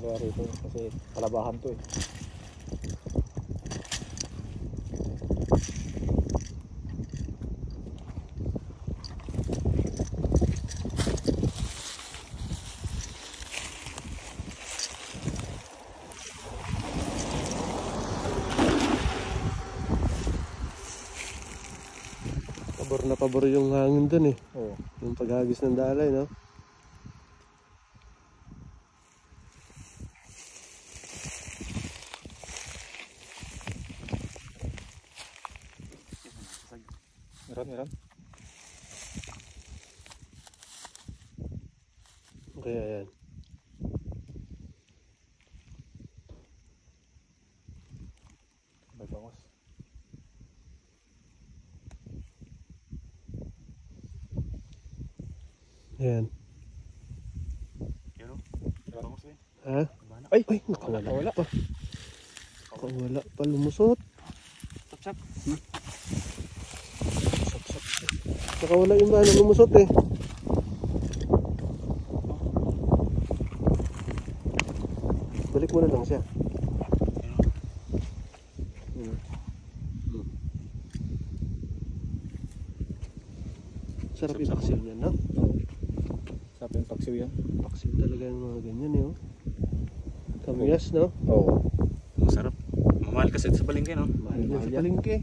Kaya rito kasi palabahan to eh. Pabor na pabor yung hangin dun eh. Oo. Yung paghagis ng dalay, no? Meron. Kaya yan. May bangos. Yan. Yun o. Bangos eh. Ha? Ay! Nakawala pa. Nakawala pa, lumusot. Sap. Nakawala yung bala, lumusot eh. Balik mo na lang siya. Sarap yung paksiw niyan, no? Sarap yung paksiw yan. Paksiw talaga yung mga ganyan eh, oh. Kamyas, no? Oo. Masarap. Mamahal kasi sa balingke, no? Mahal sa palengke.